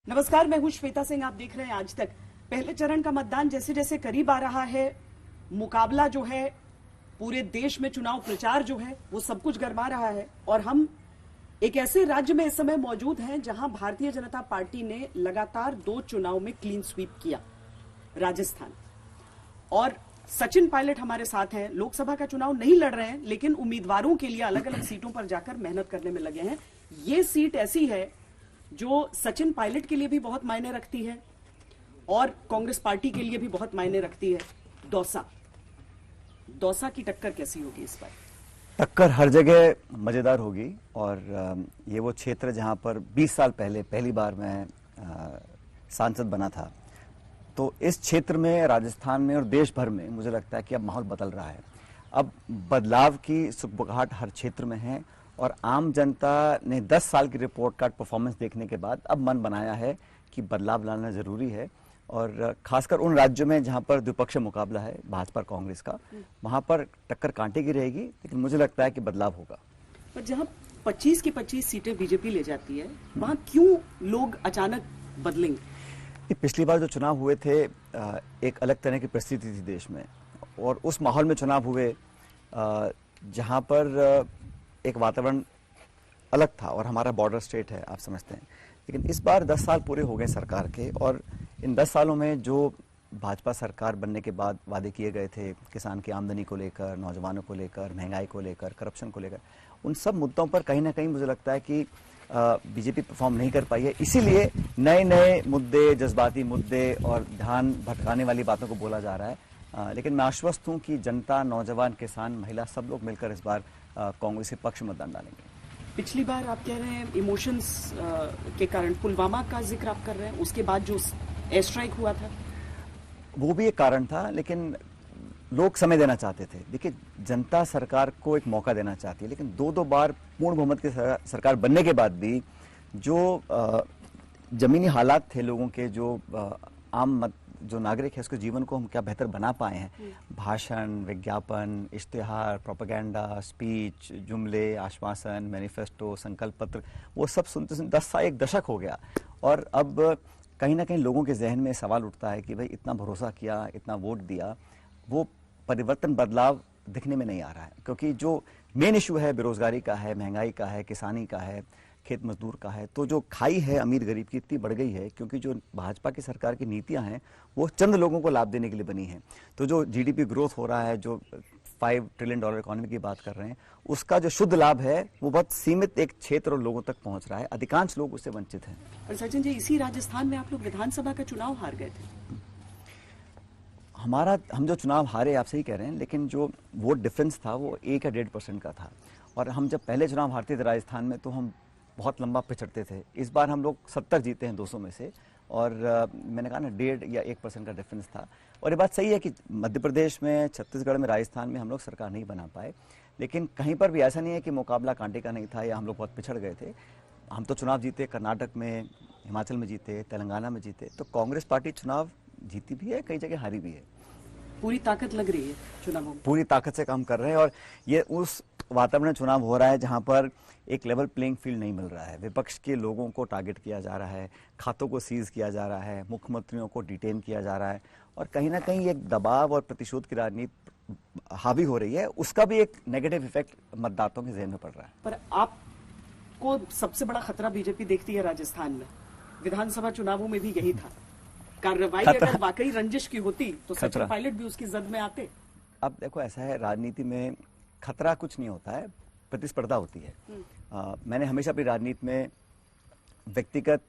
नमस्कार, मैं हूं श्वेता सिंह। आप देख रहे हैं आज तक। पहले चरण का मतदान जैसे जैसे करीब आ रहा है, मुकाबला जो है पूरे देश में, चुनाव प्रचार जो है वो सब कुछ गरमा रहा है। और हम एक ऐसे राज्य में इस समय मौजूद हैं जहां भारतीय जनता पार्टी ने लगातार 2 चुनाव में क्लीन स्वीप किया, राजस्थान। और सचिन पायलट हमारे साथ हैं। लोकसभा का चुनाव नहीं लड़ रहे हैं, लेकिन उम्मीदवारों के लिए अलग अलग सीटों पर जाकर मेहनत करने में लगे हैं। ये सीट ऐसी है जो सचिन पायलट के लिए भी बहुत मायने रखती है और कांग्रेस पार्टी के लिए भी बहुत मायने रखती है। दौसा की टक्कर कैसी होगी इस बार? टक्कर हर जगह मजेदार होगी। और ये वो क्षेत्र जहां पर 20 साल पहले पहली बार मैं सांसद बना था, तो इस क्षेत्र में, राजस्थान में और देश भर में मुझे लगता है कि अब माहौल बदल रहा है। अब बदलाव की सुगबुगाहट हर क्षेत्र में है और आम जनता ने 10 साल की रिपोर्ट कार्ड परफॉर्मेंस देखने के बाद अब मन बनाया है कि बदलाव लाना जरूरी है। और खासकर उन राज्यों में जहां पर द्विपक्षीय मुकाबला है भाजपा कांग्रेस का, वहां पर टक्कर कांटे की रहेगी, लेकिन मुझे लगता है कि बदलाव होगा। पर जहां 25 की 25 सीटें बीजेपी ले जाती है, वहां क्यों लोग अचानक बदलेंगे? पिछली बार जो चुनाव हुए थे, एक अलग तरह की परिस्थिति थी देश में, और उस माहौल में चुनाव हुए जहां पर एक वातावरण अलग था, और हमारा बॉर्डर स्टेट है, आप समझते हैं। लेकिन इस बार 10 साल पूरे हो गए सरकार के, और इन 10 सालों में जो भाजपा सरकार बनने के बाद वादे किए गए थे, किसान की आमदनी को लेकर, नौजवानों को लेकर, महंगाई को लेकर, करप्शन को लेकर, उन सब मुद्दों पर कहीं ना कहीं मुझे लगता है कि बीजेपी परफॉर्म नहीं कर पाई है। इसीलिए नए नए मुद्दे, जज्बाती मुद्दे और ध्यान भटकाने वाली बातों को बोला जा रहा है। लेकिन मैं आश्वस्त हूं कि जनता, नौजवान, किसान, महिला, सब लोग मिलकर इस बार कांग्रेस के पक्ष में मतदान डालेंगे। पिछली बार आप कह रहे हैं इमोशंस के कारण, पुलवामा का जिक्र आप कर रहे हैं, उसके बाद जो एयर स्ट्राइक हुआ था, वो भी एक कारण था, लेकिन लोग समय देना चाहते थे। देखिए, जनता सरकार को एक मौका देना चाहती है, लेकिन 2-2 बार पूर्ण बहुमत की सरकार बनने के बाद भी जो जमीनी हालात थे लोगों के, जो जो नागरिक है, उसके जीवन को हम क्या बेहतर बना पाए हैं। भाषण, विज्ञापन, इश्तिहार, प्रोपेगेंडा, स्पीच, जुमले, आश्वासन, मैनिफेस्टो, संकल्प पत्र, वो सब सुनते सुनते 10 साल, एक दशक हो गया। और अब कहीं ना कहीं लोगों के जहन में सवाल उठता है कि भाई इतना भरोसा किया, इतना वोट दिया, वो परिवर्तन, बदलाव दिखने में नहीं आ रहा है। क्योंकि जो मेन इशू है बेरोजगारी का है, महंगाई का है, किसानी का है, खेत मजदूर का है, तो जो खाई है अमीर गरीब की इतनी बढ़ गई है, क्योंकि जो भाजपा की सरकार की नीतियां हैं वो चंद लोगों को लाभ देने के लिए बनी हैं। तो जो जीडीपी ग्रोथ हो रहा है, जो $5 ट्रिलियन इकोनॉमी की बात कर रहे हैं, उसका जो शुद्ध लाभ है वो बहुत सीमित एक क्षेत्र और लोगों तक पहुंच रहा है। अधिकांश लोग उससे वंचित हैं। और सचिन जी, इसी राजस्थान में आप लोग विधानसभा का चुनाव हार गए थे। हम जो चुनाव हारे, आप सही कह रहे हैं, लेकिन जो वोट डिफरेंस था वो 1 या 1.5% का था। और हम जब पहले चुनाव हारते थे राजस्थान में, तो हम बहुत लंबा पिछड़ते थे। इस बार हम लोग 70 जीते हैं 200 में से, और मैंने कहा ना 1.5 या 1% का डिफरेंस था। और ये बात सही है कि मध्य प्रदेश में, छत्तीसगढ़ में, राजस्थान में हम लोग सरकार नहीं बना पाए, लेकिन कहीं पर भी ऐसा नहीं है कि मुकाबला कांटे का नहीं था या हम लोग बहुत पिछड़ गए थे। हम तो चुनाव जीते, कर्नाटक में, हिमाचल में जीते, तेलंगाना में जीते। तो कांग्रेस पार्टी चुनाव जीती भी है, कई जगह हारी भी है। पूरी ताकत लग रही है चुनावों में, पूरी ताकत से काम कर रहे हैं। और ये उस वातावरण चुनाव हो रहा है जहां पर एक लेवल प्लेइंग फील्ड नहीं मिल रहा है। विपक्ष के लोगों को टारगेट किया जा रहा है, खातों को सीज किया जा रहा है, मुख्यमंत्रियों को डिटेन किया जा रहा है, और कहीं ना कहीं एक दबाव और प्रतिशोध की राजनीति हावी हो रही है। उसका भी एक नेगेटिव इफेक्ट मतदाताओं के जहन में पड़ रहा है। पर आपको सबसे बड़ा खतरा बीजेपी देखती है राजस्थान में। विधानसभा चुनावों में भी यही था। कार्रवाई अगर वाकई रंजिश की होती तो सचिन पायलट भी उसकी जद में आते। अब देखो, ऐसा है, राजनीति में खतरा कुछ नहीं होता है, प्रतिस्पर्धा होती है। मैंने हमेशा अपनी राजनीति में व्यक्तिगत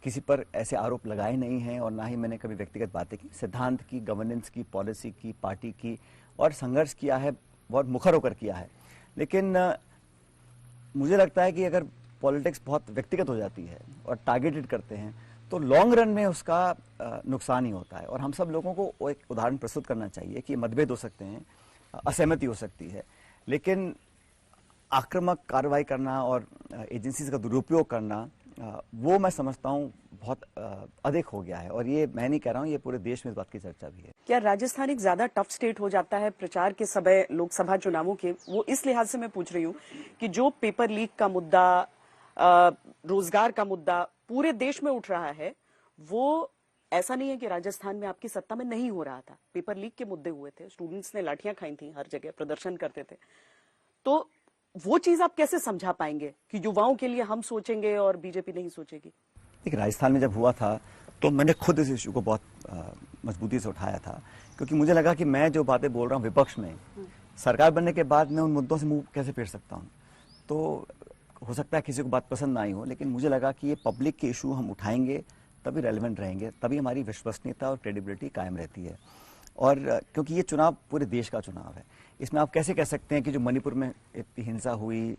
किसी पर ऐसे आरोप लगाए नहीं हैं, और ना ही मैंने कभी व्यक्तिगत बातें की। सिद्धांत की, गवर्नेंस की, पॉलिसी की, पार्टी की, और संघर्ष किया है, बहुत मुखर होकर किया है। लेकिन मुझे लगता है कि अगर पॉलिटिक्स बहुत व्यक्तिगत हो जाती है और टारगेटेड करते हैं, तो लॉन्ग रन में उसका नुकसान ही होता है। और हम सब लोगों को एक उदाहरण प्रस्तुत करना चाहिए कि मतभेद हो सकते हैं, असहमति हो सकती है, लेकिन आक्रामक कार्रवाई करना और एजेंसीज का दुरुपयोग करना, वो मैं समझता हूँ बहुत अधिक हो गया है। और ये मैं नहीं कह रहा हूँ, ये पूरे देश में इस बात की चर्चा भी है। क्या राजस्थान एक ज्यादा टफ स्टेट हो जाता है प्रचार के समय लोकसभा चुनावों के? वो इस लिहाज से मैं पूछ रही हूँ कि जो पेपर लीक का मुद्दा, रोजगार का मुद्दा, पूरे देश में उठ रहा है वो ऐसा नहीं है कि राजस्थान में आपकी सत्ता में नहीं हो रहा था। पेपर लीक के मुद्दे हुए थे, स्टूडेंट्स ने लाठियां खाई थी, हर जगह प्रदर्शन करते थे। तो वो चीज आप कैसे समझा पाएंगे कि युवाओं के लिए हम सोचेंगे और बीजेपी नहीं सोचेगी? देखिए, राजस्थान में जब हुआ था तो मैंने खुद इस इशू को बहुत मजबूती से उठाया था, क्योंकि मुझे लगा कि मैं जो बातें बोल रहा हूँ विपक्ष में, सरकार बनने के बाद मैं उन मुद्दों से मुंह कैसे फेर सकता हूँ। तो हो सकता है किसी को बात पसंद ना आई हो, लेकिन मुझे लगा कि ये पब्लिक के इशू हम उठाएंगे तभी रेलेवेंट रहेंगे, तभी हमारी विश्वसनीयता और क्रेडिबिलिटी कायम रहती है। और क्योंकि ये चुनाव पूरे देश का चुनाव है, इसमें आप कैसे कह सकते हैं कि जो मणिपुर में इतनी हिंसा हुई,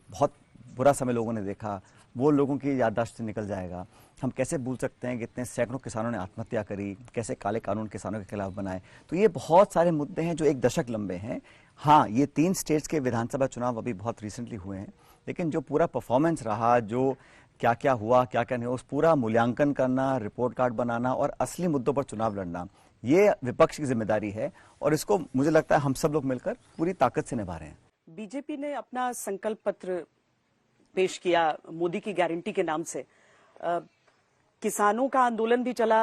बहुत बुरा समय लोगों ने देखा, वो लोगों की याददाश्त से निकल जाएगा। हम कैसे भूल सकते हैं कि इतने सैकड़ों किसानों ने आत्महत्या करी, कैसे काले कानून किसानों के खिलाफ बनाए। तो ये बहुत सारे मुद्दे हैं जो एक दशक लंबे हैं। हाँ, ये 3 स्टेट्स के विधानसभा चुनाव अभी बहुत रिसेंटली हुए हैं, लेकिन जो पूरा परफॉर्मेंस रहा, जो क्या क्या हुआ, क्या क्या नहीं हुआ, उस पूरा मूल्यांकन करना, रिपोर्ट कार्ड बनाना और असली मुद्दों पर चुनाव लड़ना, ये विपक्ष की जिम्मेदारी है। और इसको मुझे लगता है हम सब लोग मिलकर पूरी ताकत से निभा रहे हैं। बीजेपी ने अपना संकल्प पत्र पेश किया मोदी की गारंटी के नाम से। किसानों का आंदोलन भी चला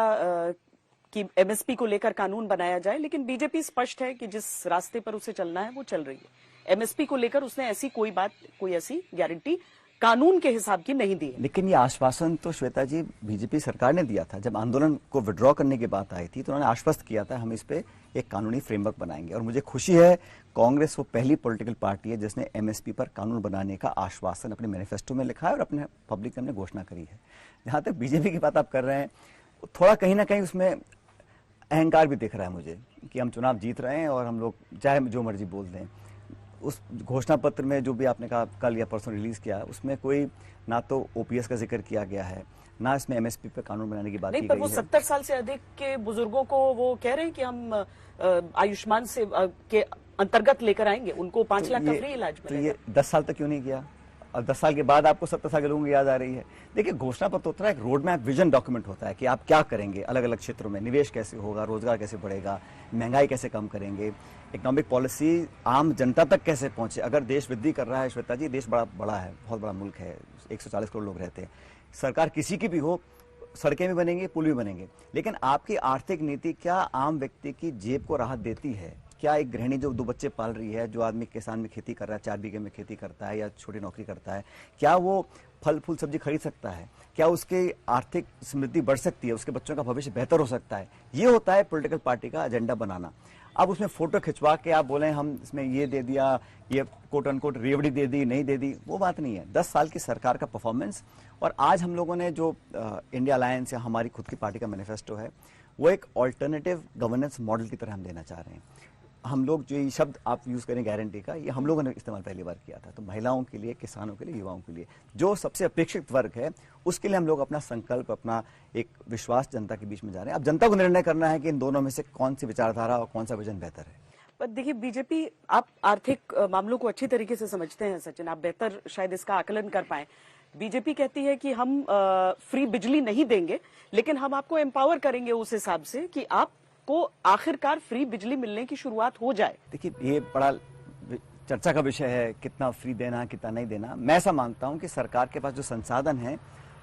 कि एमएसपी को लेकर कानून बनाया जाए, लेकिन बीजेपी स्पष्ट है कि जिस रास्ते पर उसे चलना है वो चल रही है। एमएसपी को लेकर उसने ऐसी कोई ऐसी गारंटी कानून के हिसाब की नहीं दी है। लेकिन ये आश्वासन तो श्वेता जी बीजेपी सरकार ने दिया था। जब आंदोलन को विड्रॉ करने की बात आई थी तो उन्होंने आश्वस्त किया था हम इस पे एक कानूनी फ्रेमवर्क बनाएंगे। और मुझे खुशी है कांग्रेस वो पहली पॉलिटिकल पार्टी है जिसने एमएसपी पर कानून बनाने का आश्वासन अपने मैनिफेस्टो में लिखा है और अपने पब्लिक में घोषणा करी है। जहां तक बीजेपी की बात आप कर रहे हैं, थोड़ा कहीं ना कहीं उसमें अहंकार भी दिख रहा है मुझे कि हम चुनाव जीत रहे हैं और हम लोग चाहे जो मर्जी बोल दें। उस घोषणा पत्र में जो भी आपने कहा कल या परसों रिलीज किया, उसमें कोई ना तो ओपीएस का जिक्र किया गया है, ना इसमें एमएसपी पे कानून बनाने की बात की गई है। नहीं, पर वो 70 साल से अधिक के बुजुर्गों को वो कह रहे हैं कि हम आयुष्मान से के अंतर्गत लेकर आएंगे, उनको 5 लाख का फ्री इलाज मिलेगा। तो ये 10 साल तक क्यों नहीं किया? और 10 साल के बाद आपको 70 साल के लोगों की याद आ रही है? देखिए, घोषणा पत्र होता है एक रोड मैप, विजन डॉक्यूमेंट होता है कि आप क्या करेंगे, अलग अलग क्षेत्रों में निवेश कैसे होगा, रोजगार कैसे बढ़ेगा, महंगाई कैसे कम करेंगे, इकोनॉमिक पॉलिसी आम जनता तक कैसे पहुंचे। अगर देश वृद्धि कर रहा है श्वेता जी, देश बड़ा है, बहुत बड़ा मुल्क है, 140 करोड़ लोग रहते हैं, सरकार किसी की भी हो, सड़कें भी बनेंगी, पुल भी बनेंगे, लेकिन आपकी आर्थिक नीति क्या आम व्यक्ति की जेब को राहत देती है? क्या एक गृहिणी जो 2 बच्चे पाल रही है, जो आदमी किसान में खेती कर रहा है, 4 बीघे में खेती करता है या छोटी नौकरी करता है, क्या वो फल फूल सब्जी खरीद सकता है? क्या उसकी आर्थिक समृद्धि बढ़ सकती है? उसके बच्चों का भविष्य बेहतर हो सकता है? ये होता है पॉलिटिकल पार्टी का एजेंडा बनाना। अब उसमें फोटो खिंचवा के आप बोले हम इसमें ये दे दिया, ये कोट अनकोट रेवड़ी दे दी, नहीं दे दी, वो बात नहीं है। 10 साल की सरकार का परफॉर्मेंस और आज हम लोगों ने जो इंडिया अलायंस या हमारी खुद की पार्टी का मैनिफेस्टो है, वो एक ऑल्टरनेटिव गवर्नेंस मॉडल की तरह हम देना चाह रहे हैं। हम लोग जो ये शब्द आप यूज करें गारंटी का, ये हम लोगों ने इस्तेमाल पहली बार किया था। तो महिलाओं के लिए, किसानों के लिए, युवाओं के लिए, जो सबसे अपेक्षित वर्ग है, उसके लिए हम लोग अपना संकल्प, अपना एक विश्वास जनता के बीच में जा रहे हैं। अब जनता को निर्णय करना है कि इन दोनों में से कौन सी विचारधारा और कौन सा विजन बेहतर है। पर देखिए, बीजेपी, आप आर्थिक मामलों को अच्छी तरीके से समझते हैं सचिन, आप बेहतर शायद इसका आकलन कर पाए। बीजेपी कहती है कि हम फ्री बिजली नहीं देंगे, लेकिन हम आपको एम्पावर करेंगे उस हिसाब से कि आप को आखिरकार फ्री बिजली मिलने की शुरुआत हो जाए। देखिए, ये बड़ा चर्चा का विषय है, कितना फ्री देना, कितना नहीं देना। मैं ऐसा मानता हूं कि सरकार के पास जो संसाधन है,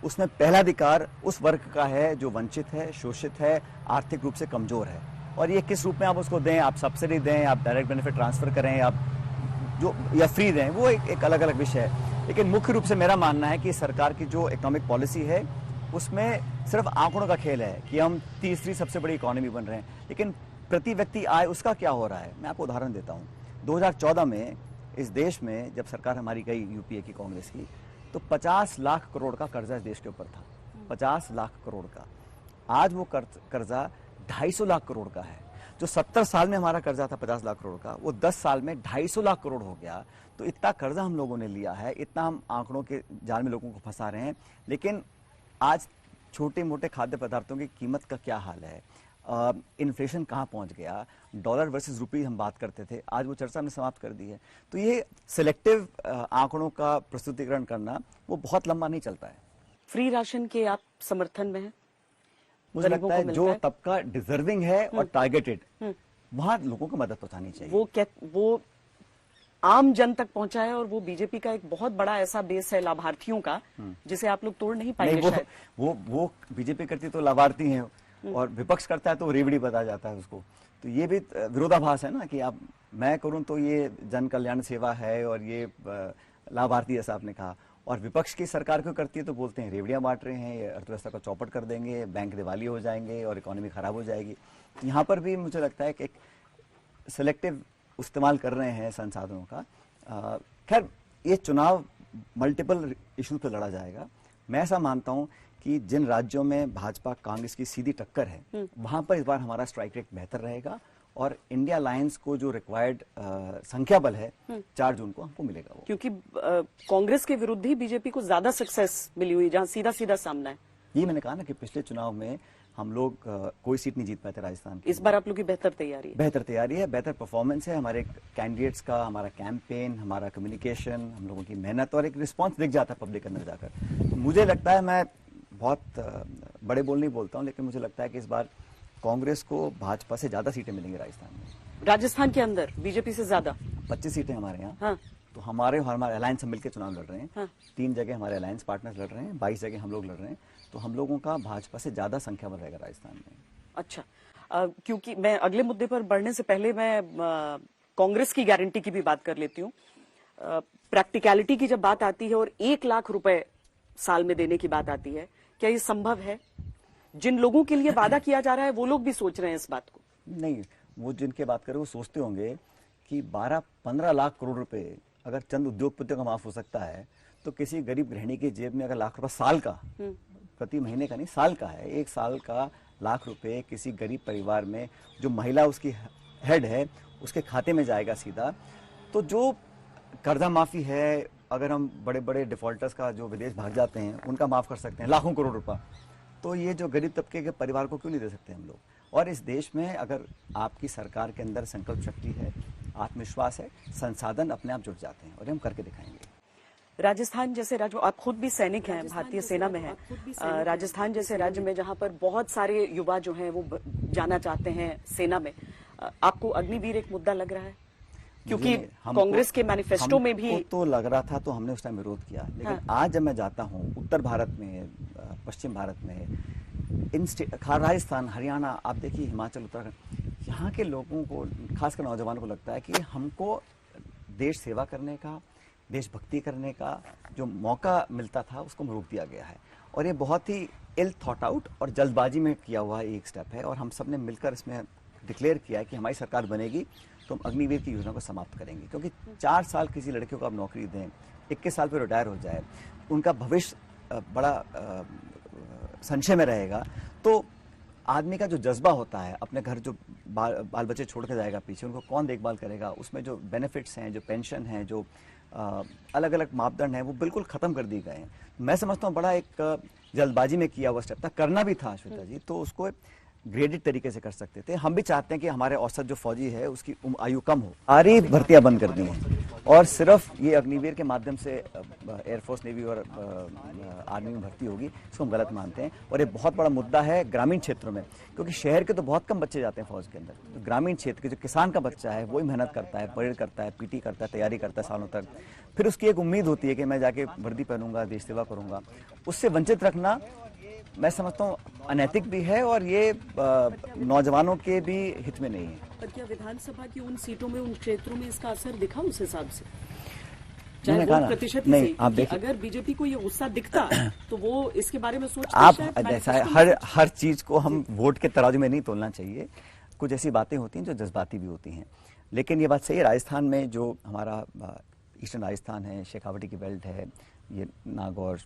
उसमें पहला अधिकार उस वर्ग का है जो वंचित है, शोषित है, आर्थिक रूप से कमजोर है। और ये किस रूप में आप उसको दें, आप सब्सिडी दें, आप डायरेक्ट बेनिफिट ट्रांसफर करें, आप जो या फ्री दें, वो एक अलग अलग विषय है। लेकिन मुख्य रूप से मेरा मानना है कि सरकार की जो इकोनॉमिक पॉलिसी है, उसमें सिर्फ आंकड़ों का खेल है कि हम तीसरी सबसे बड़ी इकोनॉमी बन रहे हैं, लेकिन प्रति व्यक्ति आय उसका क्या हो रहा है। मैं आपको उदाहरण देता हूं। 2014 में इस देश में जब सरकार हमारी गई यूपीए की, कांग्रेस की, तो 50 लाख करोड़ का कर्जा इस देश के ऊपर था। 50 लाख करोड़ का। आज वो कर्जा 250 लाख करोड़ का है। जो 70 साल में हमारा कर्जा था 50 लाख करोड़ का, वो 10 साल में 250 लाख करोड़ हो गया। तो इतना कर्जा हम लोगों ने लिया है, इतना हम आंकड़ों के जाल में लोगों को फंसा रहे हैं। लेकिन आज छोटे मोटे खाद्य पदार्थों की कीमत का क्या हाल है, इन्फ्लेशन कहाँ पहुंच गया, डॉलर वर्सेस रुपी हम बात करते थे, आज वो चर्चा हमने समाप्त कर दी है। तो ये सिलेक्टिव आंकड़ों का प्रस्तुतिकरण करना वो बहुत लंबा नहीं चलता है। फ्री राशन के आप समर्थन में हैं? मुझे लगता है जो तबका डिजर्विंग है और टारगेटेड, वहां लोगों को मदद पहुंचानी चाहिए। वो आम जन तक पहुंचा है और वो बीजेपी का एक बहुत बड़ा ऐसा बेस है लाभार्थियों का जिसे आप लोग तोड़ नहीं पाएंगे नहीं, शायद। वो बीजेपी करती तो लाभार्थी हैं और विपक्ष करता है तो रेवड़ी बता जाता है उसको। तो ये भी विरोधाभास है ना कि आप मैं करूं तो ये जन कल्याण सेवा है और ये लाभार्थी, जैसा आपने कहा, और विपक्ष की सरकार क्यों करती है तो बोलते हैं रेवड़ियां बांट रहे हैं, ये अर्थव्यवस्था को चौपट कर देंगे, बैंक दिवाली हो जाएंगे और इकोनॉमी खराब हो जाएगी। यहाँ पर भी मुझे लगता है कि एक सिलेक्टिव इस्तेमाल कर रहे हैं संसाधनों का। खैर ये चुनाव मल्टीपल इश्यूज पर लड़ा जाएगा। मैं ऐसा मानता हूं कि जिन राज्यों में भाजपा कांग्रेस की सीधी टक्कर है वहां पर इस बार हमारा स्ट्राइक रेट बेहतर रहेगा और इंडिया अलायंस को जो रिक्वायर्ड संख्या बल है 4 जून को हमको मिलेगा वो। क्योंकि कांग्रेस के विरुद्ध ही बीजेपी को ज्यादा सक्सेस मिली हुई, जहां सीधा सीधा सामना है। ये मैंने कहा ना कि पिछले चुनाव में हम लोग कोई सीट नहीं जीत पाए थे राजस्थान की। इस बार आप लोग की बेहतर तैयारी है। बेहतर तैयारी है, बेहतर परफॉर्मेंस है हमारे कैंडिडेट्स का, हमारा कैंपेन, हमारा कम्युनिकेशन, हम लोगों की मेहनत और एक रिस्पांस दिख जाता है पब्लिक के अंदर जाकर। तो मुझे लगता है, मैं बहुत बड़े बोल नहीं बोलता हूं, लेकिन मुझे लगता है कि इस बार कांग्रेस को भाजपा से ज्यादा सीटें मिलेंगी राजस्थान में। राजस्थान के अंदर बीजेपी से ज्यादा 25 सीटें हमारे यहाँ। हाँ। तो हमारे अलायंस हम मिलकर चुनाव लड़ रहे हैं। हाँ। 3 जगह हमारे अलायंस पार्टनर्स लड़ रहे हैं, 22 जगह हम लोग लड़ रहे हैं। तो हम लोगों का भाजपा से ज्यादा संख्या बल रहेगा राजस्थान में। अच्छा, क्योंकि मैं अगले मुद्दे पर बढ़ने से पहले मैं कांग्रेस की गारंटी की भी बात कर लेती हूँ। प्रैक्टिकलिटी की जब बात आती है और 1 लाख रुपए साल में देने की बात आती है, क्या ये संभव है? जिन लोगों के लिए वादा किया जा रहा है वो लोग भी सोच रहे हैं इस बात को। नहीं, वो जिनके बात करें वो सोचते होंगे कि 12-15 लाख करोड़ रुपए अगर चंद उद्योगपतियों का माफ हो सकता है तो किसी गरीब गृहिणी की जेब में अगर लाख रुपए साल का, प्रति महीने का नहीं साल का है, 1 साल का लाख रुपए किसी गरीब परिवार में जो महिला उसकी हेड है उसके खाते में जाएगा सीधा। तो जो कर्जा माफी है, अगर हम बड़े बड़े डिफॉल्टर्स का जो विदेश भाग जाते हैं उनका माफ कर सकते हैं लाखों करोड़ रुपया, तो ये जो गरीब तबके के परिवार को क्यों नहीं दे सकते हम लोग? और इस देश में अगर आपकी सरकार के अंदर संकल्प शक्ति है, आत्मविश्वास है, संसाधन अपने आप जुट जाते हैं और हम करके दिखाएंगे। राजस्थान जैसे राज्य, आप खुद भी सैनिक हैं, भारतीय सेना में हैं, राजस्थान जैसे राज्य में जहां पर बहुत सारे युवा जो हैं वो जाना चाहते हैं सेना में, आपको अग्निवीर एक मुद्दा लग रहा है? क्योंकि कांग्रेस के मैनिफेस्टो में भी तो लग रहा था, तो हमने उस टाइम विरोध किया। लेकिन आज जब मैं जाता हूँ उत्तर भारत में, पश्चिम भारत में, इन राजस्थान, हरियाणा, आप देखिए हिमाचल, उत्तराखंड, यहाँ के लोगों को, खासकर नौजवानों को लगता है कि हमको देश सेवा करने का, देशभक्ति करने का जो मौका मिलता था उसको रोक दिया गया है। और ये बहुत ही इल थॉट आउट और जल्दबाजी में किया हुआ एक स्टेप है। और हम सब ने मिलकर इसमें डिक्लेयर किया है कि हमारी सरकार बनेगी तो हम अग्निवीर की योजना को समाप्त करेंगे। क्योंकि 4 साल किसी लड़कियों को आप नौकरी दें, 21 साल पर रिटायर हो जाए, उनका भविष्य बड़ा संशय में रहेगा। तो आदमी का जो जज्बा होता है, अपने घर जो बाल बच्चे छोड़ के जाएगा पीछे, उनको कौन देखभाल करेगा, उसमें जो बेनिफिट्स हैं, जो पेंशन है, जो अलग अलग मापदंड हैं, वो बिल्कुल खत्म कर दिए गए हैं। मैं समझता हूँ बड़ा एक जल्दबाजी में किया हुआ स्टेप था, करना भी था श्वेता जी, तो उसको ग्रेडेड तरीके से कर सकते थे। हम भी चाहते हैं कि हमारे औसत जो फौजी है उसकी आयु कम हो। सारी भर्तियां बंद कर दी हैं और सिर्फ ये अग्निवीर के माध्यम से एयरफोर्स, नेवी और आर्मी में भर्ती होगी, इसको हम गलत मानते हैं। और ये बहुत बड़ा मुद्दा है ग्रामीण क्षेत्रों में, क्योंकि शहर के तो बहुत कम बच्चे जाते हैं फौज के अंदर। तो ग्रामीण क्षेत्र के जो किसान का बच्चा है वही मेहनत करता है, परेड करता है, पीटी करता है, तैयारी करता है सालों तक, फिर उसकी एक उम्मीद होती है कि मैं जाके वर्दी पहनूंगा, देश सेवा करूंगा। उससे वंचित रखना मैं समझता हूँ अनैतिक भी है और ये नौजवानों के भी हित में नहीं है। पर क्या विधानसभा की उन सीटों में, उन क्षेत्रों में इसका असर दिखा उस हिसाब से? चाहे वो प्रतिशत ही सही, आप देखिए, अगर बीजेपी को ये गुस्सा दिखता तो वो इसके बारे में सोचते। आप ऐसा है, हर चीज को हम वोट के तराजू में नहीं तोलना चाहिए। कुछ ऐसी बातें होती हैं जो जज्बाती भी होती हैं। लेकिन ये बात सही है, राजस्थान में जो हमारा ईस्टर्न राजस्थान है, शेखावटी की बेल्ट है, ये नागौर,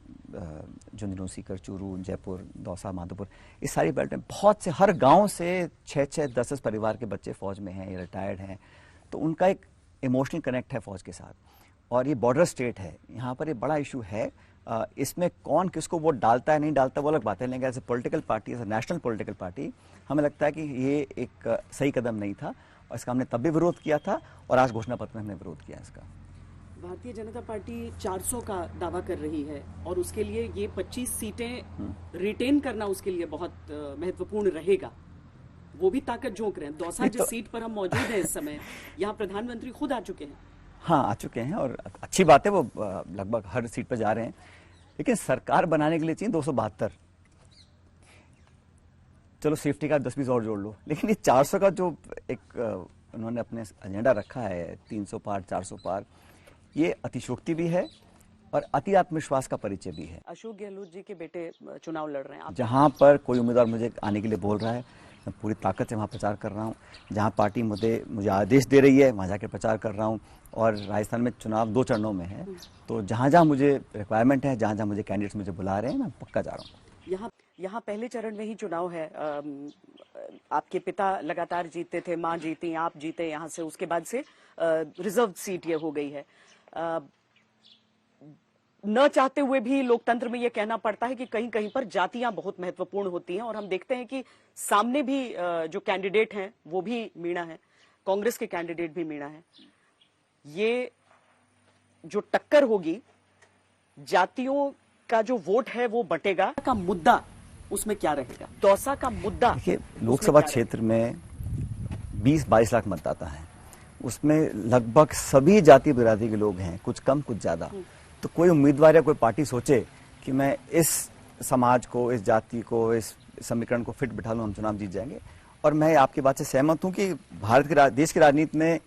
झुंझुनू, सीकर, चूरू, जयपुर, दौसा, माधोपुर, इस सारी बेल्ट में बहुत से, हर गांव से 6-6, 10-10 परिवार के बच्चे फौज में हैं, ये रिटायर्ड हैं। तो उनका एक इमोशनल कनेक्ट है फौज के साथ। और ये बॉर्डर स्टेट है, यहाँ पर ये बड़ा इशू है। इसमें कौन किसको वोट डालता है नहीं डालता वो अलग बात है, लेकिन as a political party, as a national political party, हमें लगता है कि ये एक सही कदम नहीं था और इसका हमने तब भी विरोध किया था और आज घोषणा पत्र में हमने विरोध किया इसका। भारतीय जनता पार्टी 400 का दावा कर रही है और उसके लिए ये 25 सीटें रिटेन करना उसके लिए बहुत महत्वपूर्ण रहेगा। वो भी ताकत झोंक रहे हैं। दौसा जिस सीट पर हम मौजूद हैं इस समय, यहाँ प्रधानमंत्री खुद आ चुके हैं। हाँ, आ चुके हैं और अच्छी बात है, वो लगभग हर सीट पर जा रहे हैं। लेकिन सरकार बनाने के लिए चाहिए 272। चलो सेफ्टी का 10-20 और जोड़ लो, लेकिन ये 400 का जो एक उन्होंने अपने एजेंडा रखा है, 300 पार 400 पार, ये अतिशोक्ति भी है और अति आत्मविश्वास का परिचय भी है। अशोक गहलोत जी के बेटे चुनाव लड़ रहे हैं। आप जहां पर कोई उम्मीदवार मुझे आने के लिए बोल रहा है, मैं पूरी ताकत से वहां प्रचार कर रहा हूं। जहां पार्टी मुझे आदेश दे रही है, वहां जाके प्रचार कर रहा हूं। और राजस्थान में चुनाव 2 चरणों में है, तो जहां जहां मुझे रिक्वायरमेंट है, जहां जहां मुझे कैंडिडेट्स मुझे बुला रहे हैं, मैं पक्का जा रहा हूँ। यहाँ पहले चरण में ही चुनाव है। आपके पिता लगातार जीतते थे, माँ जीती, आप जीते यहाँ से, उसके बाद से रिजर्व सीट ये हो गई है। न चाहते हुए भी लोकतंत्र में ये कहना पड़ता है कि कहीं कहीं पर जातियां बहुत महत्वपूर्ण होती हैं, और हम देखते हैं कि सामने भी जो कैंडिडेट हैं वो भी मीणा है, कांग्रेस के कैंडिडेट भी मीणा है। ये जो टक्कर होगी, जातियों का जो वोट है वो बटेगा, का मुद्दा उसमें क्या रहेगा? दौसा का मुद्दा, देखिए, लोकसभा क्षेत्र में 20-22 लाख मतदाता हैं, उसमें लगभग सभी जाति बिरादरी के लोग हैं, कुछ कम कुछ ज्यादा। तो कोई उम्मीदवार या कोई पार्टी सोचे कि मैं इस समाज को, इस जाति को, इस समीकरण को फिट बिठा लूं, हम चुनाव जीत जाएंगे। और मैं आपकी बात से सहमत हूं कि भारत के देश की राजनीति में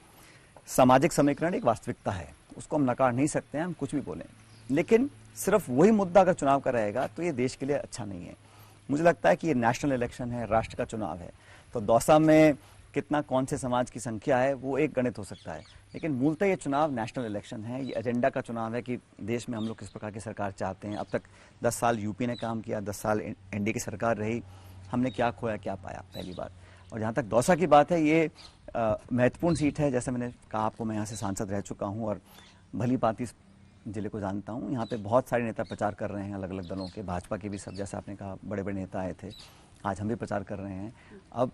सामाजिक समीकरण एक वास्तविकता है, उसको हम नकार नहीं सकते हैं, हम कुछ भी बोलें। लेकिन सिर्फ वही मुद्दा अगर चुनाव का रहेगा तो ये देश के लिए अच्छा नहीं है। मुझे लगता है कि ये नेशनल इलेक्शन है, राष्ट्र का चुनाव है, तो दौसा में कितना कौन से समाज की संख्या है वो एक गणित हो सकता है, लेकिन मूलतः ये चुनाव नेशनल इलेक्शन है। ये एजेंडा का चुनाव है कि देश में हम लोग किस प्रकार की सरकार चाहते हैं। अब तक 10 साल यूपी ने काम किया, 10 साल एनडीए की सरकार रही, हमने क्या खोया क्या पाया, पहली बात। और जहाँ तक दौसा की बात है, ये महत्वपूर्ण सीट है। जैसे मैंने कहा आपको, मैं यहाँ से सांसद रह चुका हूँ और भली भांति इस जिले को जानता हूँ। यहाँ पे बहुत सारे नेता प्रचार कर रहे हैं, अलग अलग दलों के, भाजपा के भी सब, जैसे आपने कहा बड़े बड़े नेता आए थे, आज हम भी प्रचार कर रहे हैं। अब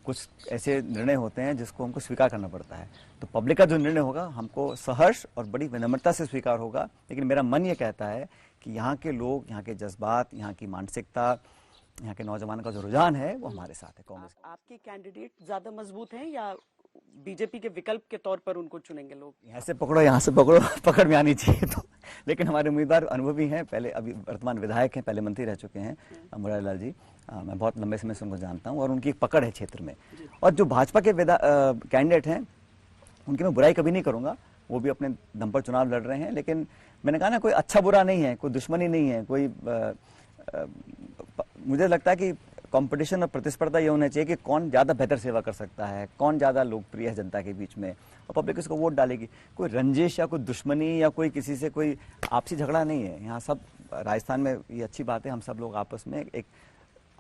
कुछ ऐसे निर्णय होते हैं जिसको हमको स्वीकार करना पड़ता है, तो पब्लिक का जो निर्णय होगा हमको सहर्ष और बड़ी विनम्रता से स्वीकार होगा। लेकिन मेरा मन ये कहता है कि यहाँ के लोग, यहाँ के जज्बात, यहाँ की मानसिकता, यहाँ के नौजवानों का जो रुझान है वो हमारे साथ है। कांग्रेस आपके कैंडिडेट ज्यादा मजबूत हैं या बीजेपी के विकल्प के तौर पर उनको चुनेंगे लोग? यहाँ से पकड़ो, यहाँ से पकड़ो, पकड़ में आनी चाहिए तो। लेकिन हमारे उम्मीदवार अनुभवी हैं, पहले अभी वर्तमान विधायक हैं, पहले मंत्री रह चुके हैं, मुरारी लाल जी। मैं बहुत लंबे समय से उनको जानता हूँ और उनकी एक पकड़ है क्षेत्र में। और जो भाजपा के कैंडिडेट हैं उनकी मैं बुराई कभी नहीं करूंगा, वो भी अपने दम पर चुनाव लड़ रहे हैं। लेकिन मैंने कहा ना, कोई अच्छा बुरा नहीं है, कोई दुश्मनी नहीं है, कोई मुझे लगता है कि कंपटीशन और प्रतिस्पर्धा ये होना चाहिए कि कौन ज्यादा बेहतर सेवा कर सकता है, कौन ज्यादा लोकप्रिय है जनता के बीच में, और पब्लिक इसको वोट डालेगी। कोई रंजिश या कोई दुश्मनी या कोई किसी से कोई आपसी झगड़ा नहीं है यहाँ। सब राजस्थान में ये अच्छी बात है, हम सब लोग आपस में एक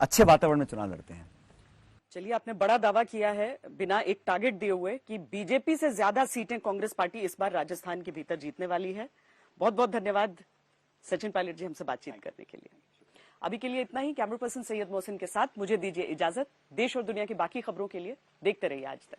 अच्छे वातावरण में चुनाव लड़ते हैं। चलिए, आपने बड़ा दावा किया है बिना एक टारगेट दिए हुए कि बीजेपी से ज्यादा सीटें कांग्रेस पार्टी इस बार राजस्थान के भीतर जीतने वाली है। बहुत बहुत धन्यवाद सचिन पायलट जी हमसे बातचीत करने के लिए। अभी के लिए इतना ही। कैमरा पर्सन सैयद मोहसिन के साथ मुझे दीजिए इजाजत। देश और दुनिया की बाकी खबरों के लिए देखते रहिए आज तक।